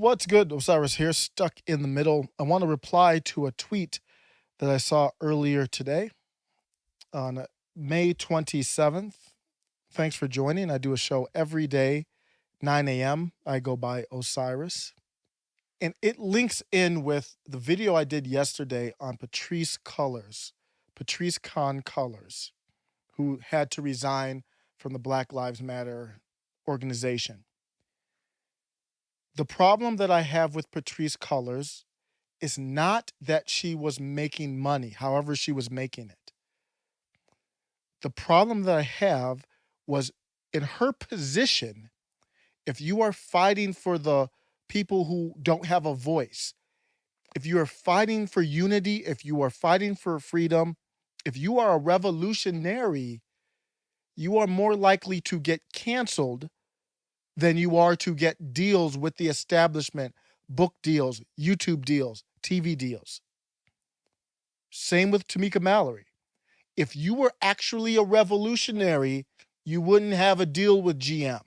What's good? Osiris here, stuck in the middle. I want to reply to a tweet that I saw earlier today on May 27th. Thanks for joining. I do a show every day, 9 a.m. I go by Osiris. And it links in with the video I did yesterday on Patrisse Cullors, Patrisse Cullors, who had to resign from the Black Lives Matter organization. The problem that I have with Patrisse Cullors is not that she was making money, however she was making it. The problem that I have was in her position, if you are fighting for the people who don't have a voice, if you are fighting for unity, if you are fighting for freedom, if you are a revolutionary, you are more likely to get canceled than you are to get deals with the establishment, book deals, YouTube deals, TV deals. Same with Tamika Mallory. If you were actually a revolutionary, you wouldn't have a deal with GM.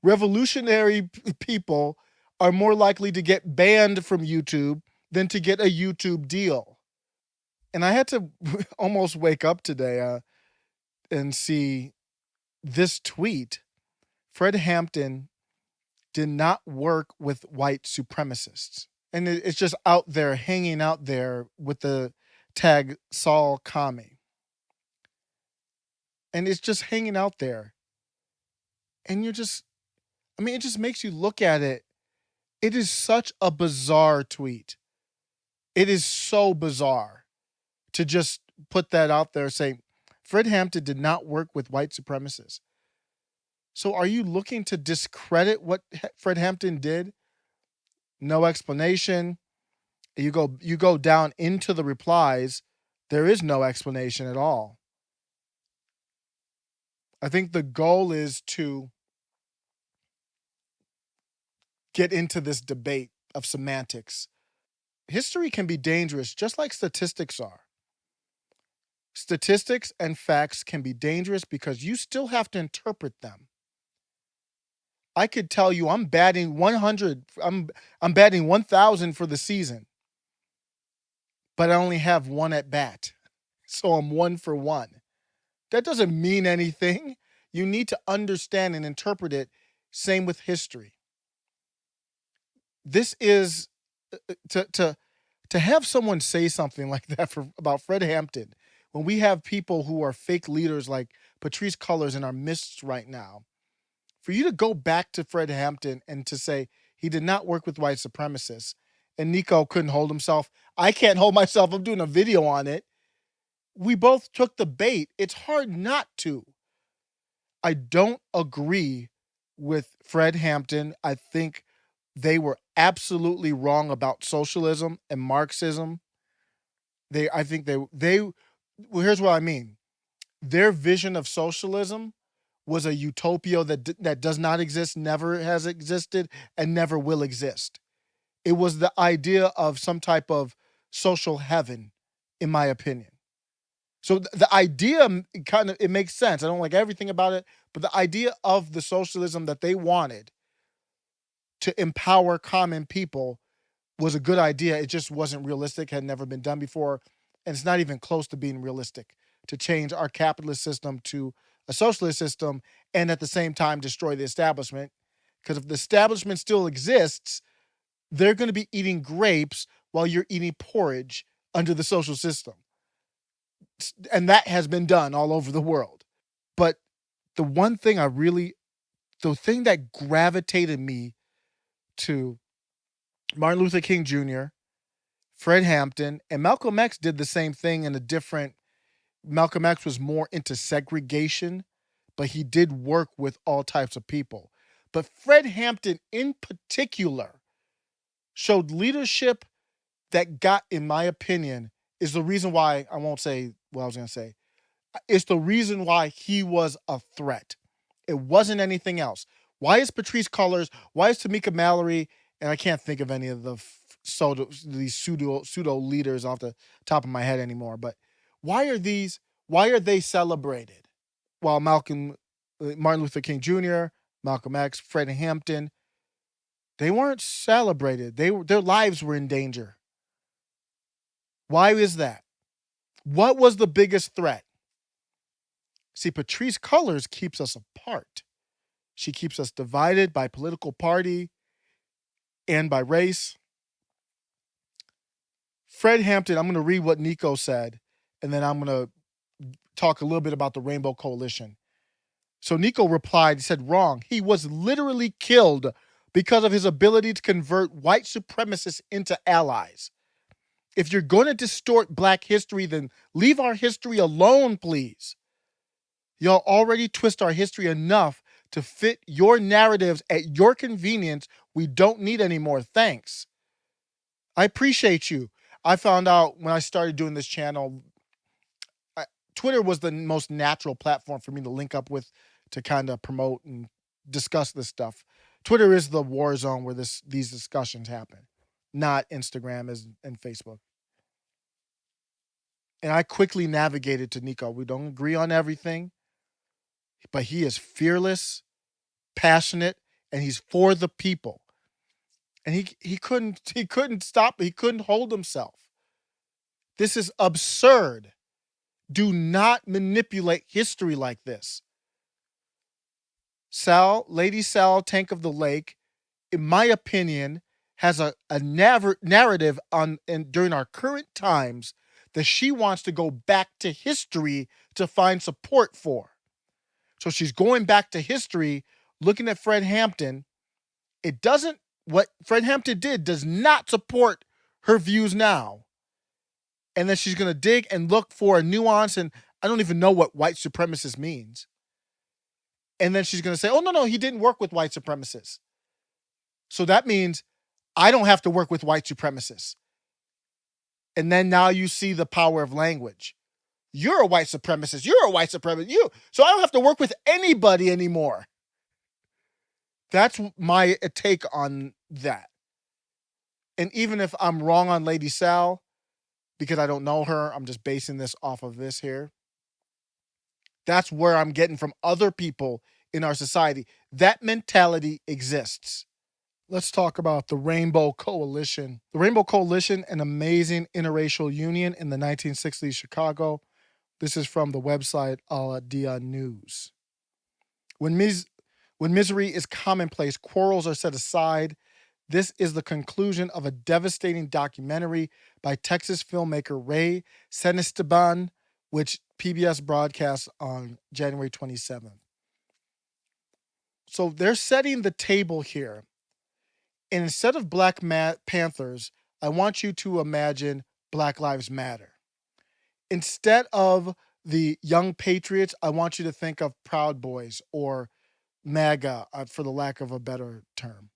Revolutionary people are more likely to get banned from YouTube than to get a YouTube deal. And I had to almost wake up today and see this tweet. Fred Hampton did not work with white supremacists. And it's just out there, hanging out there with the tag Saul Kami. And it's just hanging out there. And it just makes you look at it. It is such a bizarre tweet. It is so bizarre to just put that out there saying Fred Hampton did not work with white supremacists. So are you looking to discredit what Fred Hampton did? No explanation. You go down into the replies, there is no explanation at all. I think the goal is to get into this debate of semantics. History can be dangerous, just like statistics are. Statistics and facts can be dangerous because you still have to interpret them. I could tell you I'm batting 100, I'm batting 1,000 for the season, but I only have one at bat. So I'm 1 for 1. That doesn't mean anything. You need to understand and interpret it. Same with history. This is to have someone say something like that about Fred Hampton when we have people who are fake leaders like Patrisse Cullors in our midst right now. For you to go back to Fred Hampton and to say he did not work with white supremacists, and Nico couldn't hold himself. I can't hold myself. I'm doing a video on it. We both took the bait. It's hard not to. I don't agree with Fred Hampton. I think they were absolutely wrong about socialism and Marxism. Well, here's what I mean. Their vision of socialism was a utopia that does not exist, never has existed, and never will exist. It was the idea of some type of social heaven, in my opinion. So the idea it makes sense. I don't like everything about it, but the idea of the socialism that they wanted to empower common people was a good idea. It just wasn't realistic, had never been done before, and it's not even close to being realistic to change our capitalist system to a socialist system and at the same time destroy the establishment. Because if the establishment still exists, they're going to be eating grapes while you're eating porridge under the social system. And that has been done all over the world. But the thing that gravitated me to Martin Luther King Jr., Fred Hampton, and Malcolm X did the same thing in a different. Malcolm X was more into segregation, but he did work with all types of people. But Fred Hampton in particular showed leadership that got, in my opinion, is the reason why I won't say what I was going to say. It's the reason why he was a threat. It wasn't anything else. Why is Patrisse Cullors? Why is Tamika Mallory? And I can't think of any of these pseudo leaders off the top of my head anymore. But why are they celebrated? While Martin Luther King Jr., Malcolm X, Fred Hampton, They weren't celebrated. Their lives were in danger. Why is that? What was the biggest threat? See, Patrisse Cullors keeps us apart. She keeps us divided by political party and by race. Fred Hampton, I'm going to read what Nico said, and then I'm going to talk a little bit about the Rainbow Coalition. So Nico replied, he said, wrong. He was literally killed because of his ability to convert white supremacists into allies. If you're going to distort black history, then leave our history alone, please. Y'all already twist our history enough to fit your narratives at your convenience. We don't need any more. Thanks. I appreciate you. I found out when I started doing this channel, Twitter was the most natural platform for me to link up with to kind of promote and discuss this stuff. Twitter is the war zone where these discussions happen, not Instagram and Facebook. And I quickly navigated to Nico. We don't agree on everything, but he is fearless, passionate, and he's for the people. And he couldn't stop, he couldn't hold himself. This is absurd. Do not manipulate history like this. Lady Sal, Tank of the Lake, in my opinion, has a narrative during our current times that she wants to go back to history to find support for. So she's going back to history, looking at Fred Hampton. What Fred Hampton did does not support her views now. And then she's going to dig and look for a nuance, and I don't even know what white supremacist means. And then she's going to say, oh, no, he didn't work with white supremacists. So that means I don't have to work with white supremacists. And then now you see the power of language. You're a white supremacist. You're a white supremacist. So I don't have to work with anybody anymore. That's my take on that. And even if I'm wrong on Lady Sal, because I don't know her, I'm just basing this off of this here. That's where I'm getting from other people in our society. That mentality exists. Let's talk about the Rainbow Coalition. The Rainbow Coalition, an amazing interracial union in the 1960s Chicago. This is from the website Al Dia News. When misery is commonplace, quarrels are set aside. This is the conclusion of a devastating documentary by Texas filmmaker Ray Senesteban, which PBS broadcasts on January 27th. So they're setting the table here. And instead of Black Panthers, I want you to imagine Black Lives Matter. Instead of the Young Patriots, I want you to think of Proud Boys or MAGA, for the lack of a better term.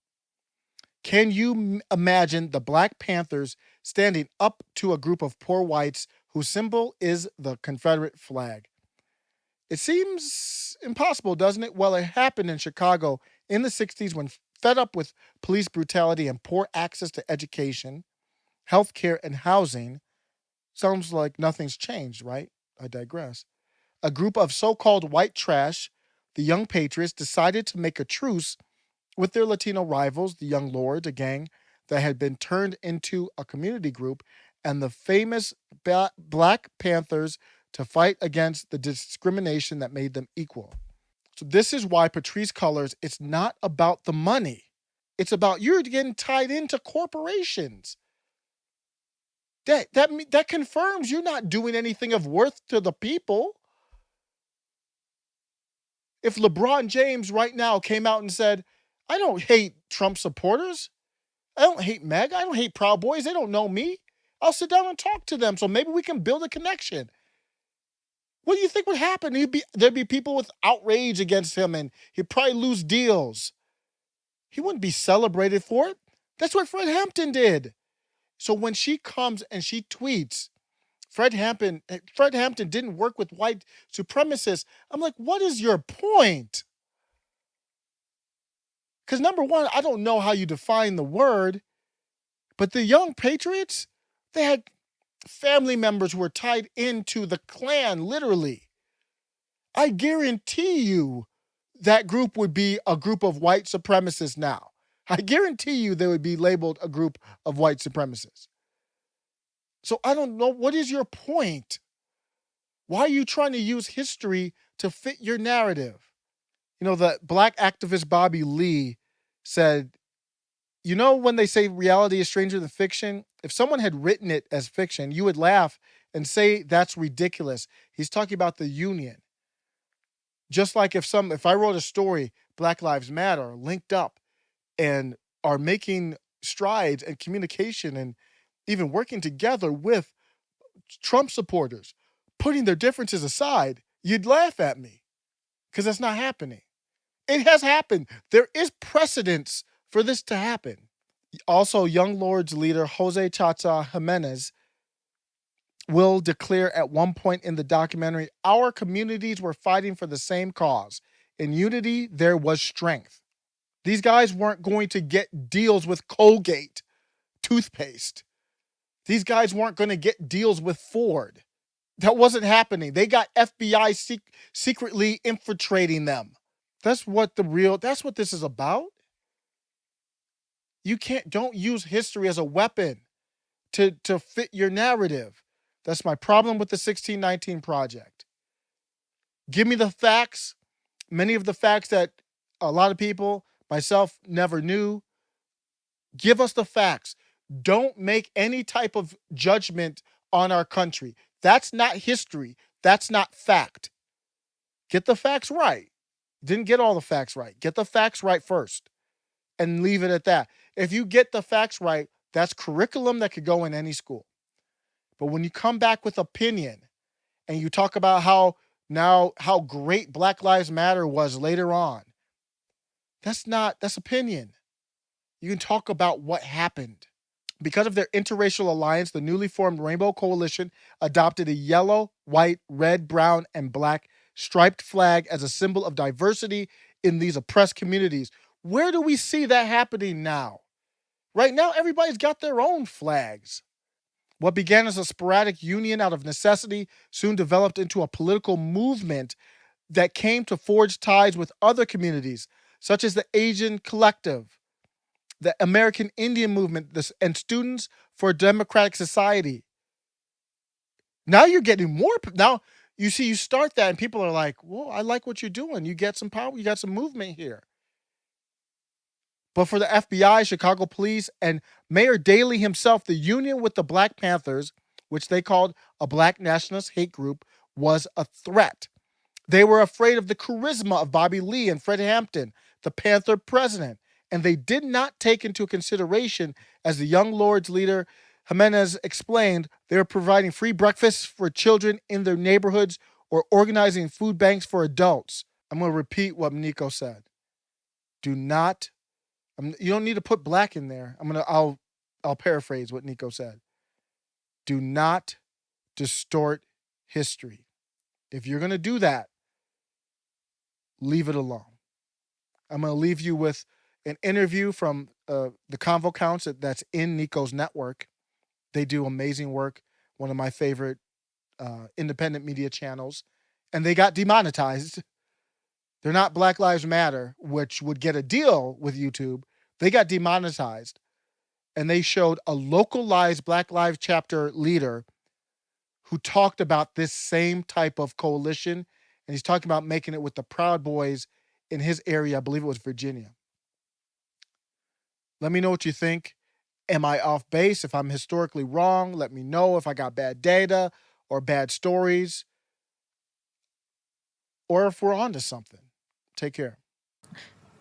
Can you imagine the Black Panthers standing up to a group of poor whites whose symbol is the Confederate flag? It seems impossible, doesn't it? Well, it happened in Chicago in the 60s when, fed up with police brutality and poor access to education, healthcare, and housing. Sounds like nothing's changed, right? I digress. A group of so-called white trash, the Young Patriots, decided to make a truce with their Latino rivals, the Young Lords, a gang that had been turned into a community group, and the famous Black Panthers to fight against the discrimination that made them equal. So this is why Patrisse Cullors, it's not about the money. It's about you're getting tied into corporations. That confirms you're not doing anything of worth to the people. If LeBron James right now came out and said, I don't hate Trump supporters. I don't hate MAGA. I don't hate Proud Boys. They don't know me. I'll sit down and talk to them so maybe we can build a connection. What do you think would happen? There'd be people with outrage against him and he'd probably lose deals. He wouldn't be celebrated for it. That's what Fred Hampton did. So when she comes and she tweets, Fred Hampton didn't work with white supremacists. I'm like, what is your point? Because number one, I don't know how you define the word, but the Young Patriots, they had family members who were tied into the Klan, literally. I guarantee you that group would be a group of white supremacists now. I guarantee you they would be labeled a group of white supremacists. So I don't know, what is your point? Why are you trying to use history to fit your narrative? You know, the black activist Bobby Lee said, you know, when they say reality is stranger than fiction, if someone had written it as fiction, you would laugh and say that's ridiculous. He's talking about the Union. Just like if I wrote a story, Black Lives Matter, linked up and are making strides and communication and even working together with Trump supporters, putting their differences aside, you'd laugh at me because that's not happening. It has happened. There is precedence for this to happen. Also, Young Lords leader Jose Chacha Jimenez will declare at one point in the documentary, our communities were fighting for the same cause. In unity, there was strength. These guys weren't going to get deals with Colgate toothpaste. These guys weren't going to get deals with Ford. That wasn't happening. They got FBI secretly infiltrating them. That's what this is about. Don't use history as a weapon to fit your narrative. That's my problem with the 1619 Project. Give me the facts, many of the facts that a lot of people, myself, never knew. Give us the facts. Don't make any type of judgment on our country. That's not history. That's not fact. Get the facts right. Didn't get all the facts right. Get the facts right first and leave it at that. If you get the facts right, that's curriculum that could go in any school. But when you come back with opinion and you talk about how great Black Lives Matter was later on, that's opinion. You can talk about what happened. Because of their interracial alliance, the newly formed Rainbow Coalition adopted a yellow, white, red, brown, and black striped flag as a symbol of diversity in these oppressed communities. Where do we see that happening now? Right now, everybody's got their own flags. What began as a sporadic union out of necessity soon developed into a political movement that came to forge ties with other communities, such as the Asian Collective, the American Indian Movement, and Students for a Democratic Society. Now you're getting more. Now you start that and people are like, well, I like what you're doing. You get some power. You got some movement here. But for the FBI, Chicago police, and Mayor Daley himself, the union with the Black Panthers, which they called a black nationalist hate group, was a threat. They were afraid of the charisma of Bobby Lee and Fred Hampton, the Panther president, and they did not take into consideration, as the Young Lords leader Jimenez explained, they were providing free breakfasts for children in their neighborhoods or organizing food banks for adults. I'm going to repeat what Nico said. You don't need to put black in there. I'll paraphrase what Nico said. Do not distort history. If you're going to do that, leave it alone. I'm going to leave you with an interview from the Convo Counts that's in Nico's network. They do amazing work. One of my favorite independent media channels. And they got demonetized. They're not Black Lives Matter, which would get a deal with YouTube. They got demonetized. And they showed a localized Black Lives chapter leader who talked about this same type of coalition. And he's talking about making it with the Proud Boys in his area. I believe it was Virginia. Let me know what you think. Am I off base? If I'm historically wrong, let me know. If I got bad data or bad stories, or if we're onto something. Take care.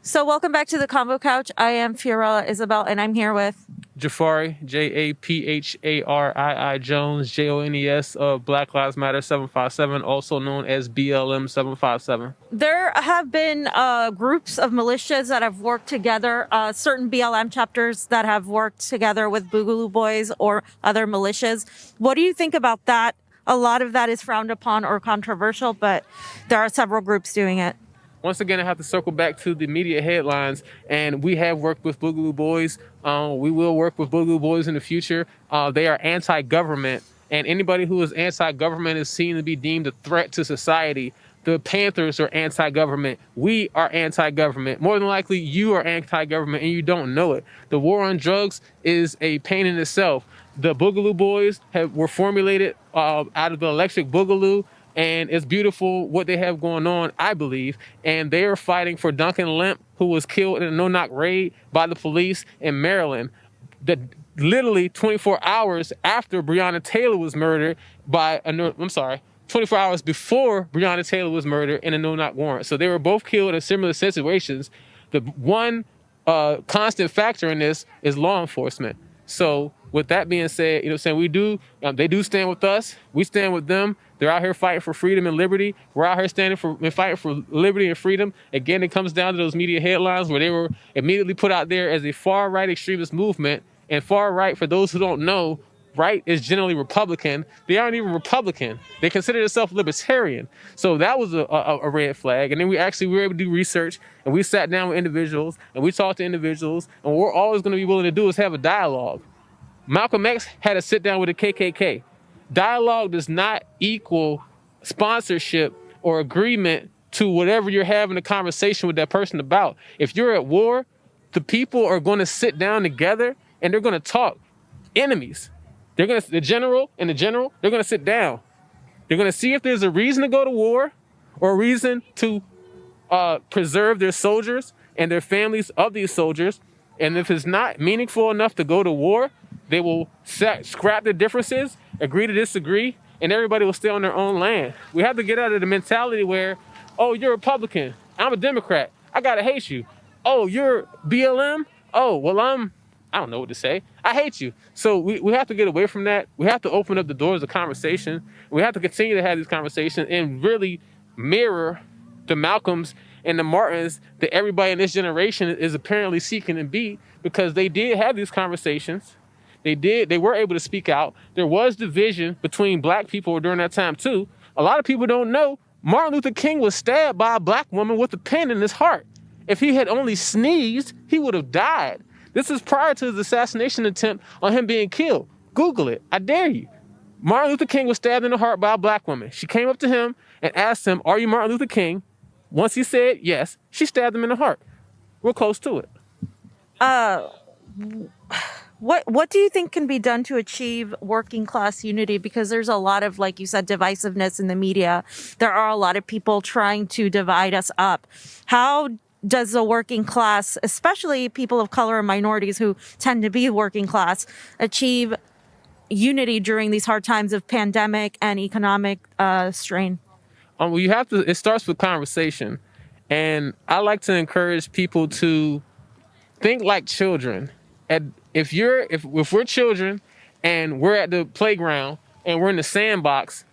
So welcome back to the Convo Couch. I am Fiorella Isabel, and I'm here with Jafari, Japharii Jones, Jones, of Black Lives Matter 757, also known as BLM 757. There have been groups of militias that have worked together, certain BLM chapters that have worked together with Boogaloo Boys or other militias. What do you think about that? A lot of that is frowned upon or controversial, but there are several groups doing it. Once again, I have to circle back to the media headlines, and we have worked with Boogaloo Boys. We will work with Boogaloo Boys in the future. They are anti-government, and anybody who is anti-government is seen to be deemed a threat to society. the Panthers are anti-government. We are anti-government. More than likely, you are anti-government and you don't know it. The war on drugs is a pain in itself. The Boogaloo Boys were formulated out of the Electric Boogaloo, and it's beautiful what they have going on, I believe. And they are fighting for Duncan Lemp, who was killed in a no-knock raid by the police in Maryland. That literally 24 hours after Breonna Taylor was murdered by 24 hours before Breonna Taylor was murdered in a no-knock warrant. So they were both killed in similar situations. The one constant factor in this is law enforcement. So with that being said, they do stand with us. We stand with them. They're out here fighting for freedom and liberty. We're out here standing for and fighting for liberty and freedom. Again, it comes down to those media headlines where they were immediately put out there as a far-right extremist movement. And far-right, for those who don't know, right is generally Republican. They aren't even Republican. They consider themselves libertarian. So that was a red flag. And then we were able to do research, and we sat down with individuals, and we talked to individuals, and what we're always going to be willing to do is have a dialogue. Malcolm X had to sit down with the KKK. Dialogue does not equal sponsorship or agreement to whatever you're having a conversation with that person about. If you're at war, the people are going to sit down together and they're going to talk. Enemies. The general, they're going to sit down. They're going to see if there's a reason to go to war or a reason to preserve their soldiers and their families of these soldiers. And if it's not meaningful enough to go to war, they will scrap their differences, agree to disagree, and everybody will stay on their own land. We have to get out of the mentality where, oh, you're a Republican, I'm a Democrat, I gotta hate you. Oh, you're BLM? Oh, well, I don't know what to say. I hate you. So we have to get away from that. We have to open up the doors of conversation. We have to continue to have these conversations and really mirror the Malcolms and the Martins that everybody in this generation is apparently seeking to be, because they did have these conversations. They were able to speak out. There was division between black people during that time too. A lot of people don't know Martin Luther King was stabbed by a black woman with a pin in his heart. If he had only sneezed, he would have died. This is prior to his assassination attempt on him being killed. Google it. I dare you. Martin Luther King was stabbed in the heart by a black woman. She came up to him and asked him, "Are you Martin Luther King?" Once he said yes, she stabbed him in the heart. We're close to it. What do you think can be done to achieve working class unity? Because there's a lot of, like you said, divisiveness in the media. There are a lot of people trying to divide us up. How does the working class, especially people of color and minorities who tend to be working class, achieve unity during these hard times of pandemic and economic strain? Well, it starts with conversation. And I like to encourage people to think like children. And if we're children and we're at the playground and we're in the sandbox,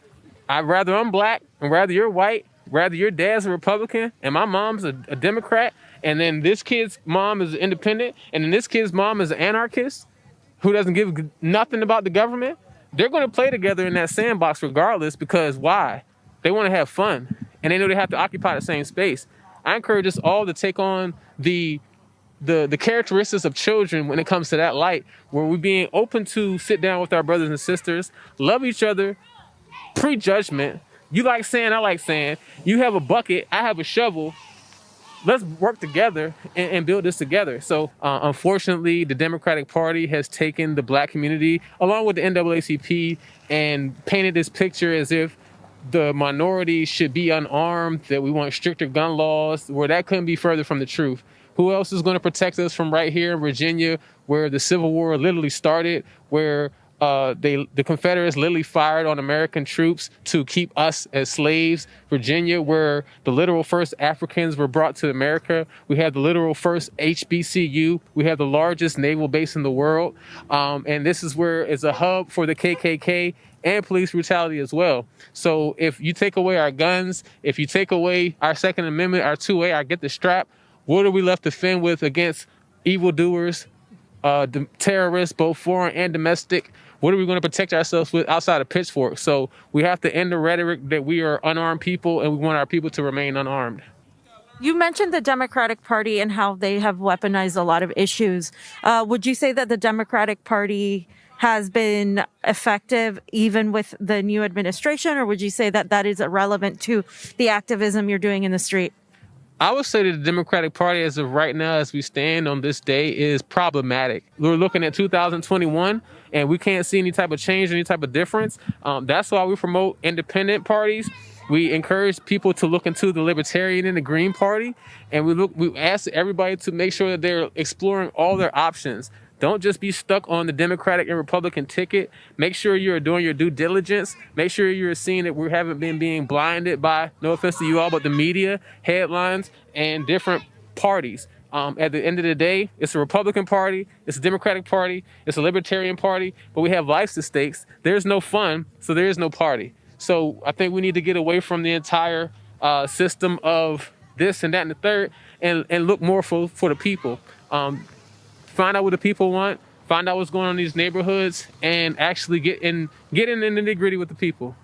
rather I'm black and rather you're white, rather your dad's a Republican and my mom's a Democrat, and then this kid's mom is an independent, and then this kid's mom is an anarchist who doesn't give nothing about the government, they're going to play together in that sandbox regardless, because why? They want to have fun, and they know they have to occupy the same space. I encourage us all to take on the characteristics of children when it comes to that light, where we're being open to sit down with our brothers and sisters, love each other, pre-judgment. You like sand, I like sand. You have a bucket, I have a shovel. Let's work together and build this together. So unfortunately, the Democratic Party has taken the black community along with the NAACP and painted this picture as if the minority should be unarmed, that we want stricter gun laws, where that couldn't be further from the truth. Who else is going to protect us from right here in Virginia, where the Civil War literally started, where the Confederates literally fired on American troops to keep us as slaves? Virginia, where the literal first Africans were brought to America. We have the literal first HBCU. We have the largest naval base in the world. And this is where it's a hub for the KKK and police brutality as well. So if you take away our guns, if you take away our Second Amendment, our 2A, our get the strap, what are we left to fend with against evildoers, terrorists, both foreign and domestic? What are we going to protect ourselves with outside of pitchforks? So we have to end the rhetoric that we are unarmed people and we want our people to remain unarmed. You mentioned the Democratic Party and how they have weaponized a lot of issues. Would you say that the Democratic Party has been effective even with the new administration, or would you say that that is irrelevant to the activism you're doing in the street? I would say that the Democratic Party, as of right now, as we stand on this day, is problematic. We're looking at 2021, and we can't see any type of change, any type of difference. That's why we promote independent parties. We encourage people to look into the Libertarian and the Green Party, and we ask everybody to make sure that they're exploring all their options. Don't just be stuck on the Democratic and Republican ticket. Make sure you're doing your due diligence. Make sure you're seeing that we haven't been being blinded by, no offense to you all, but the media, headlines, and different parties. At the end of the day, it's a Republican Party, it's a Democratic Party, it's a Libertarian Party, but we have lives at stakes. There's no fun, so there is no party. So I think we need to get away from the entire system of this and that and the third, and look more for the people. Find out what the people want, find out what's going on in these neighborhoods, and actually get in the nitty-gritty with the people.